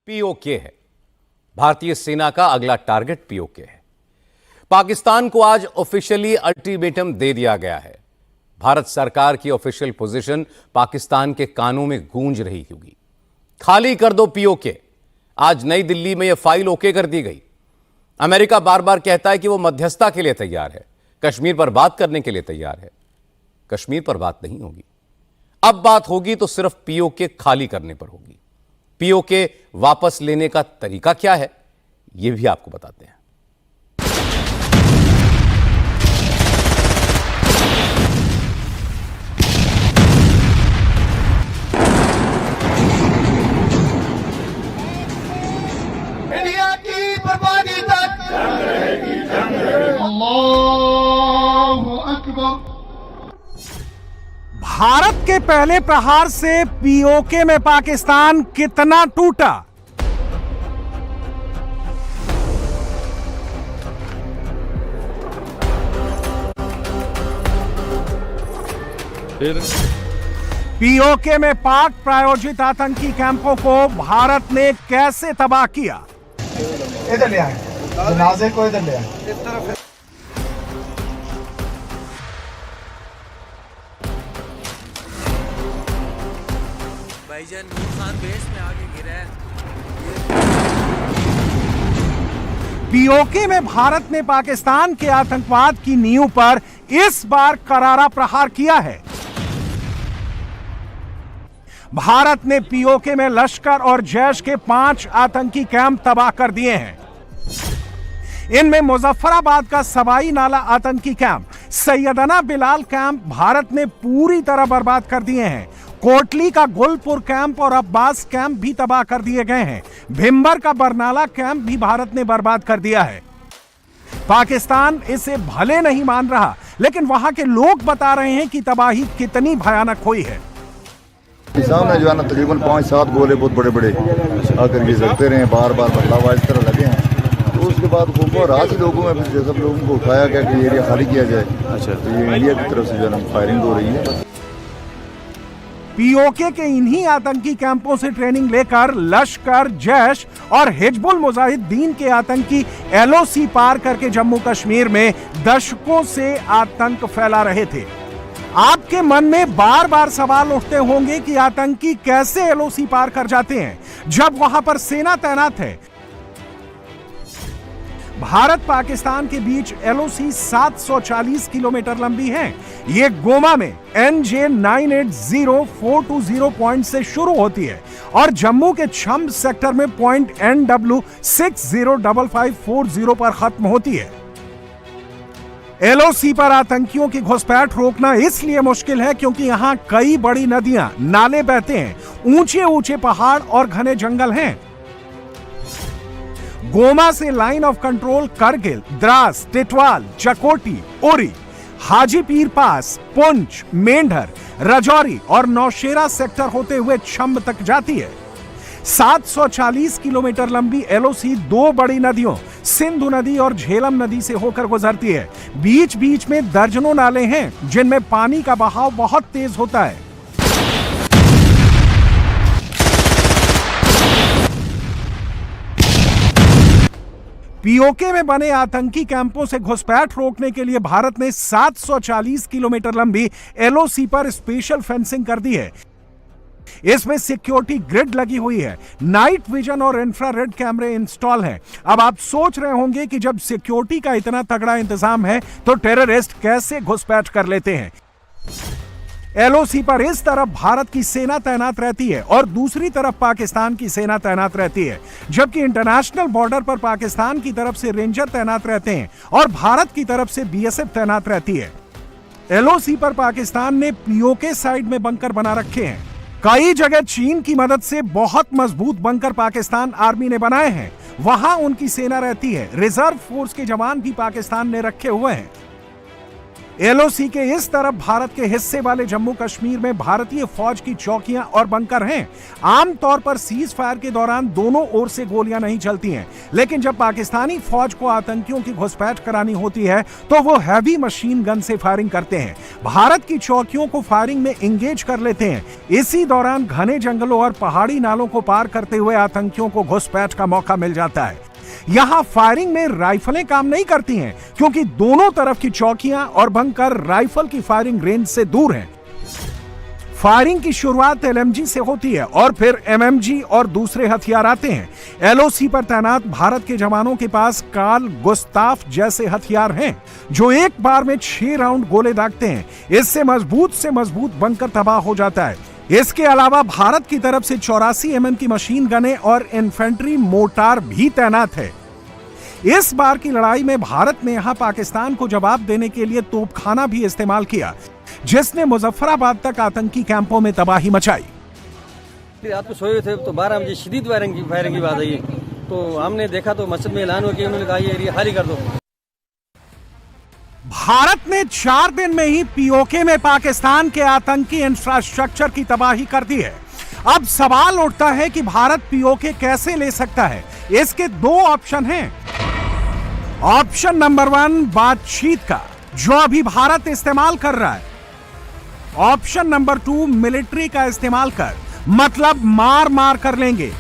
PoK है। भारतीय सेना का अगला टारगेट पीओके है। पाकिस्तान को आज ऑफिशियली अल्टीमेटम दे दिया गया है। भारत सरकार की ऑफिशियल पोजीशन पाकिस्तान के कानों में गूंज रही होगी। खाली कर दो पीओके। आज नई दिल्ली में यह फाइल ओके कर दी गई। अमेरिका बार बार कहता है कि वो मध्यस्थता के लिए तैयार है, कश्मीर पर बात करने के लिए तैयार है। कश्मीर पर बात नहीं होगी। अब बात होगी तो सिर्फ पीओके खाली करने पर होगी। पीओके वापस लेने का तरीका क्या है, यह भी आपको बताते हैं। इंडिया की बर्बादी तक जंग रहेगी, जंग रहेगी। अल्लाहु अकबर। भारत के पहले प्रहार से पीओके में पाकिस्तान कितना टूटा? पीओके में पाक प्रायोजित आतंकी कैंपों को भारत ने कैसे तबाह किया? इधर ले आए, जनाजे को इधर ले आए। भाईजान नूर खान बेस में आगे गिरा है। पीओके में भारत ने पाकिस्तान के आतंकवाद की नींव पर इस बार करारा प्रहार किया है। भारत ने पीओके में लश्कर और जैश के 5 आतंकी कैंप तबाह कर दिए हैं। इनमें मुजफ्फराबाद का सवाई नाला आतंकी कैंप, सैयदना बिलाल कैंप भारत ने पूरी तरह बर्बाद कर दिए हैं। कोटली का गुलपुर कैंप और अब्बास कैंप भी तबाह कर दिए गए हैं। भिम्बर का बरनाला कैंप भी भारत ने बर्बाद कर दिया है। पाकिस्तान इसे भले नहीं मान रहा, लेकिन वहां के लोग बता रहे हैं कि तबाही कितनी भयानक हुई है। सामने जो है ना तकरीबन 5-7 गोले बहुत बड़े बड़े आकर के सकते रहे, बार बार बदलाव इस तरह लगे हैं। तो उसके बाद खूब रात ही लोगों में फिर सब लोगों को उठाया गया कि एरिया खाली किया जाए। अच्छा, तो ये इंडिया की तरफ से जो है फायरिंग हो रही है। पीओके के इन्हीं आतंकी कैंपों से ट्रेनिंग लेकर लश्कर, जैश और हिजबुल मुजाहिदीन के आतंकी एलओसी पार करके जम्मू कश्मीर में दशकों से आतंक फैला रहे थे। आपके मन में बार बार सवाल उठते होंगे कि आतंकी कैसे एलओसी पार कर जाते हैं जब वहां पर सेना तैनात है। भारत पाकिस्तान के बीच एलओसी 740 किलोमीटर लंबी है। ये गोमा में NJ 980420 पॉइंट से शुरू होती है और जम्मू के छम्ब सेक्टर में पॉइंट NW 605540 पर खत्म होती है। एलओसी पर आतंकियों की घुसपैठ रोकना इसलिए मुश्किल है क्योंकि यहां कई बड़ी नदियां, नाले बहते हैं, ऊंचे ऊंचे पहाड़ और घने जंगल हैं। गोमा से line of control Kargil, Dras, Tithwal, Chakoti, Uri, Hajipir pass, Poonch, Mendhar, Rajouri और नौशेरा सेक्टर होते हुए छम्ब तक जाती है। 740 किलोमीटर लंबी एलओसी 2 बड़ी नदियों सिंधु नदी और झेलम नदी से होकर गुजरती है। बीच बीच में दर्जनों नाले हैं जिनमें पानी का बहाव बहुत तेज होता है। पीओके में बने आतंकी कैंपों से घुसपैठ रोकने के लिए भारत ने 740 किलोमीटर लंबी एलओसी पर स्पेशल फेंसिंग कर दी है। इसमें सिक्योरिटी ग्रिड लगी हुई है, नाइट विजन और इंफ्रारेड कैमरे इंस्टॉल हैं। अब आप सोच रहे होंगे कि जब सिक्योरिटी का इतना तगड़ा इंतजाम है तो टेररिस्ट कैसे घुसपैठ कर लेते हैं। एलओसी पर इस तरफ भारत की सेना तैनात रहती है और दूसरी तरफ पाकिस्तान की सेना तैनात रहती है, जबकि इंटरनेशनल बॉर्डर पर पाकिस्तान की तरफ से रेंजर तैनात रहते हैं और भारत की तरफ से बीएसएफ तैनात रहती है। एलओसी पर पाकिस्तान ने पीओके साइड में बंकर बना रखे हैं। कई जगह चीन की मदद से बहुत मजबूत बंकर पाकिस्तान आर्मी ने बनाए हैं। वहां उनकी सेना रहती है। रिजर्व फोर्स के जवान भी पाकिस्तान ने रखे हुए हैं। एलओसी के इस तरफ भारत के हिस्से वाले जम्मू कश्मीर में भारतीय फौज की चौकियां और बंकर हैं। आमतौर पर सीज फायर के दौरान दोनों ओर से गोलियां नहीं चलती हैं, लेकिन जब पाकिस्तानी फौज को आतंकियों की घुसपैठ करानी होती है तो वो हैवी मशीन गन से फायरिंग करते हैं। भारत की चौकियों को फायरिंग में इंगेज कर लेते हैं। इसी दौरान घने जंगलों और पहाड़ी नालों को पार करते हुए आतंकियों को घुसपैठ का मौका मिल जाता है। यहां फायरिंग में राइफलें काम नहीं करती हैं, क्योंकि दोनों तरफ की चौकियां और बंकर राइफल की फायरिंग रेंज से दूर हैं। फायरिंग की शुरुआत एलएमजी से होती है और फिर एमएमजी और दूसरे हथियार आते हैं। एलओसी पर तैनात भारत के जवानों के पास कार्ल गुस्ताफ जैसे हथियार हैं, जो एक बार में 6 राउंड गोले दागते हैं। इससे मजबूत बंकर तबाह हो जाता है। इसके अलावा भारत की तरफ से 84 mm की मशीन गने और इन्फेंट्री मोर्टार भी तैनात है। इस बार की लड़ाई में भारत ने यहां पाकिस्तान को जवाब देने के लिए तोपखाना भी इस्तेमाल किया, जिसने मुजफ्फराबाद तक आतंकी कैंपों में तबाही मचाई। रात को सोए थे तो 12 बजे शदीद फायरिंग की बात आई, तो हमने देखा तो मस्जिद में ऐलान हो कि उन्होंने कहा ये एरिया खाली कर दो। भारत ने 4 दिन में ही पीओके में पाकिस्तान के आतंकी इंफ्रास्ट्रक्चर की तबाही कर दी है। अब सवाल उठता है कि भारत पीओके कैसे ले सकता है। इसके 2 ऑप्शन हैं। ऑप्शन नंबर 1 बातचीत का, जो अभी भारत इस्तेमाल कर रहा है। ऑप्शन नंबर 2 मिलिट्री का इस्तेमाल कर, मतलब मार कर लेंगे।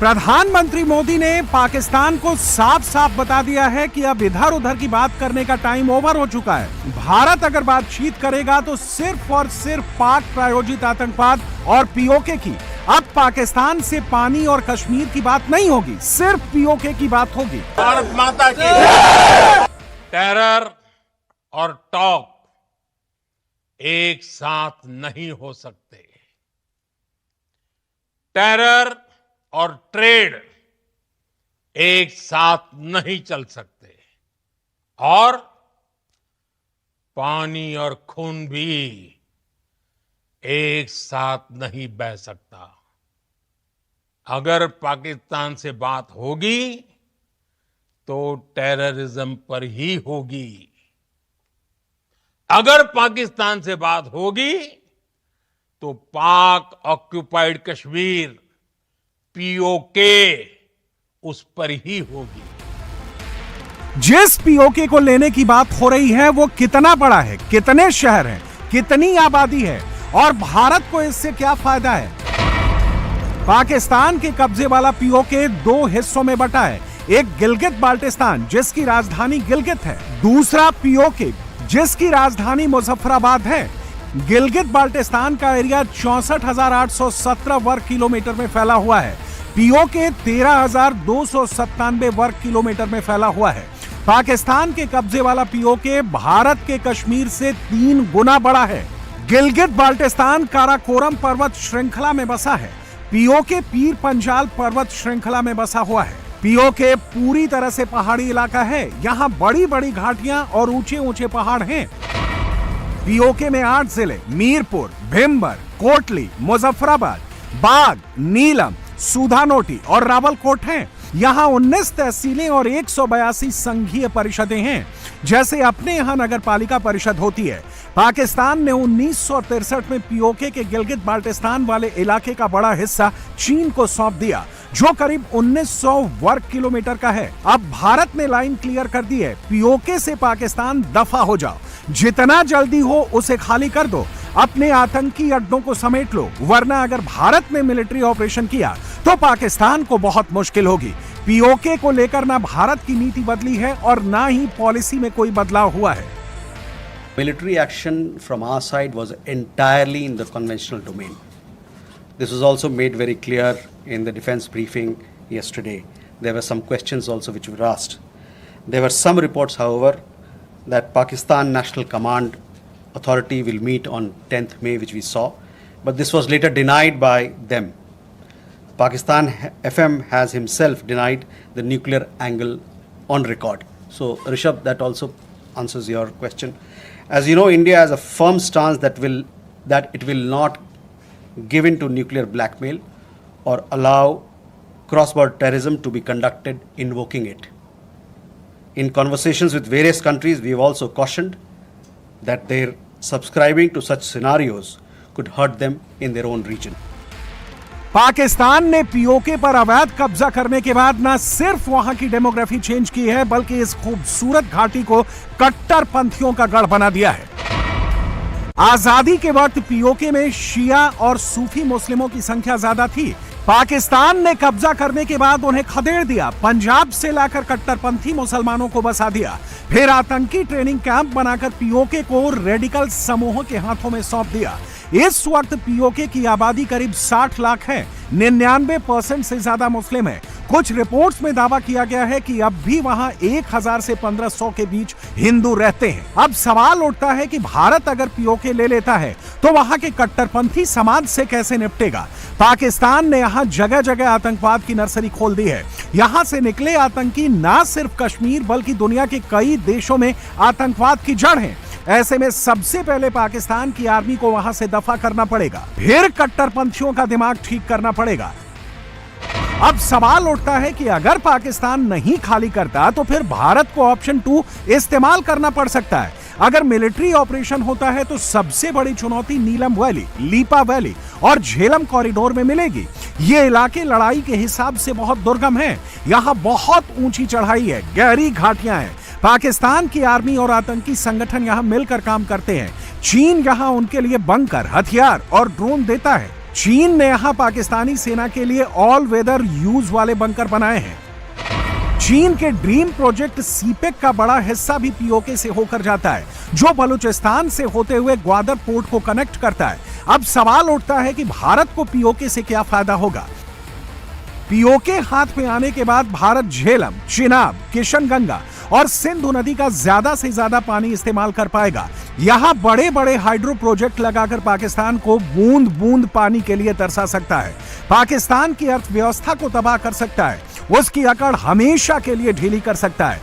प्रधानमंत्री मोदी ने पाकिस्तान को साफ साफ बता दिया है कि अब इधर उधर की बात करने का टाइम ओवर हो चुका है। भारत अगर बातचीत करेगा तो सिर्फ और सिर्फ पाक प्रायोजित आतंकवाद और पीओके की। अब पाकिस्तान से पानी और कश्मीर की बात नहीं होगी, सिर्फ पीओके की बात होगी। भारत माता की। टेरर और टॉक एक साथ नहीं हो सकते। टेरर और ट्रेड एक साथ नहीं चल सकते, और पानी और खून भी एक साथ नहीं बह सकता। अगर पाकिस्तान से बात होगी तो टेररिज्म पर ही होगी। अगर पाकिस्तान से बात होगी तो पाक ऑक्युपाइड कश्मीर पीओके उस पर ही होगी। जिस पीओके को लेने की बात हो रही है वो कितना बड़ा है, कितने शहर हैं, कितनी आबादी है और भारत को इससे क्या फायदा है। पाकिस्तान के कब्जे वाला पीओके 2 हिस्सों में बटा है। एक गिलगित बाल्टिस्तान, जिसकी राजधानी गिलगित है। दूसरा पीओके, जिसकी राजधानी मुजफ्फराबाद है। गिलगित बाल्टिस्तान का एरिया 64,817 वर्ग किलोमीटर में फैला हुआ है। पीओके 13,297 वर्ग किलोमीटर में फैला हुआ है। पाकिस्तान के कब्जे वाला पीओके भारत के कश्मीर से 3 गुना बड़ा है। गिलगित बाल्टिस्तान काराकोरम पर्वत श्रृंखला में बसा है। पीओके पीर पंजाल पर्वत श्रृंखला में बसा हुआ है। पीओके पूरी तरह से पहाड़ी इलाका है। यहाँ बड़ी बड़ी घाटियां और ऊंचे ऊंचे पहाड़ हैं। पीओके में 8 जिले मीरपुर, भिम्बर, कोटली, मुजफ्फराबाद, बाग, नीलम, सुधानोटी और रावलकोट हैं। यहाँ 19 तहसीलें और 182 संघीय परिषदें हैं। जैसे अपने यहाँ नगर पालिका परिषद होती है। पाकिस्तान ने 1963 में पीओके के गिलगित बाल्टिस्तान वाले इलाके का बड़ा हिस्सा चीन को सौंप दिया, जो करीब 1900 वर्ग किलोमीटर का है। अब भारत ने लाइन क्लियर कर दी है, पीओके से पाकिस्तान दफा हो जाओ, जितना जल्दी हो उसे खाली कर दो, अपने आतंकी अड्डों को समेट लो, वरना अगर भारत ने मिलिट्री ऑपरेशन किया तो पाकिस्तान को बहुत मुश्किल होगी। पीओके को लेकर ना भारत की नीति बदली है और ना ही पॉलिसी में कोई बदलाव हुआ है। Military action from our side was entirely in the conventional domain. This was also made very clear in the defense briefing yesterday. There were some questions also which were asked. There were some reports, however, that Pakistan National Command Authority will meet on 10th May, which we saw, but this was later denied by them. Pakistan FM has himself denied the nuclear angle on record. So, Rishabh, that also answers your question. As you know, India has a firm stance that it will not give in to nuclear blackmail or allow cross-border terrorism to be conducted invoking it. In conversations with various countries, we have also cautioned that their subscribing to such scenarios could hurt them in their own region. Pakistan ने PoK पर अवैध कब्जा करने के बाद न सिर्फ वहां की डेमोग्राफी चेंज की है, बल्कि इस खूबसूरत घाटी को कट्टरपंथियों का गढ़ बना दिया है। आजादी के वक्त पीओके में शिया और सूफी मुस्लिमों की संख्या ज्यादा थी। पाकिस्तान ने कब्जा करने के बाद उन्हें खदेड़ दिया, पंजाब से लाकर कट्टरपंथी मुसलमानों को बसा दिया, फिर आतंकी ट्रेनिंग कैंप बनाकर पीओके को रेडिकल समूहों के हाथों में सौंप दिया। इस वक्त पीओके की आबादी करीब 60 लाख है, 99% से ज्यादा मुस्लिम है। कुछ रिपोर्ट्स में दावा किया गया है कि अब भी वहां 1000 से 1500 के बीच हिंदू रहते हैं। अब सवाल उठता है कि भारत अगर पीओके ले लेता है तो वहां के कट्टरपंथी समाज से कैसे निपटेगा। पाकिस्तान ने यहां जगह जगह आतंकवाद की नर्सरी खोल दी है। यहां से निकले आतंकी ना सिर्फ कश्मीर बल्कि दुनिया के कई देशों में आतंकवाद की जड़ हैं। ऐसे में सबसे पहले पाकिस्तान की आर्मी को वहां से दफा करना पड़ेगा, फिर कट्टरपंथियों का दिमाग ठीक करना पड़ेगा। अब सवाल उठता है कि अगर पाकिस्तान नहीं खाली करता तो फिर भारत को ऑप्शन 2 इस्तेमाल करना पड़ सकता है। अगर मिलिट्री ऑपरेशन होता है तो सबसे बड़ी चुनौती नीलम वैली, लीपा वैली और झेलम कॉरिडोर में मिलेगी। ये इलाके लड़ाई के हिसाब से बहुत दुर्गम हैं। यहाँ बहुत ऊंची चढ़ाई है, गहरी घाटियां हैं। पाकिस्तान की आर्मी और आतंकी संगठन यहां मिलकर काम करते हैं। चीन यहां उनके लिए बंकर, हथियार और ड्रोन देता है। चीन ने यहां पाकिस्तानी सेना के लिए ऑल वेदर यूज वाले बंकर बनाए हैं। चीन के ड्रीम प्रोजेक्ट सीपेक का बड़ा हिस्सा भी पीओके से होकर जाता है, जो बलूचिस्तान से होते हुए ग्वादर पोर्ट को कनेक्ट करता है। अब सवाल उठता है कि भारत को पीओके से क्या फायदा होगा। पीओके हाथ में आने के बाद भारत झेलम, चिनाब, किशनगंगा और सिंधु नदी का ज्यादा से ज्यादा पानी इस्तेमाल कर पाएगा। यहां बड़े बड़े हाइड्रो प्रोजेक्ट लगाकर पाकिस्तान को बूंद बूंद पानी के लिए तरसा सकता है। पाकिस्तान की अर्थव्यवस्था को तबाह कर सकता है, उसकी अकड़ हमेशा के लिए ढीली कर सकता है।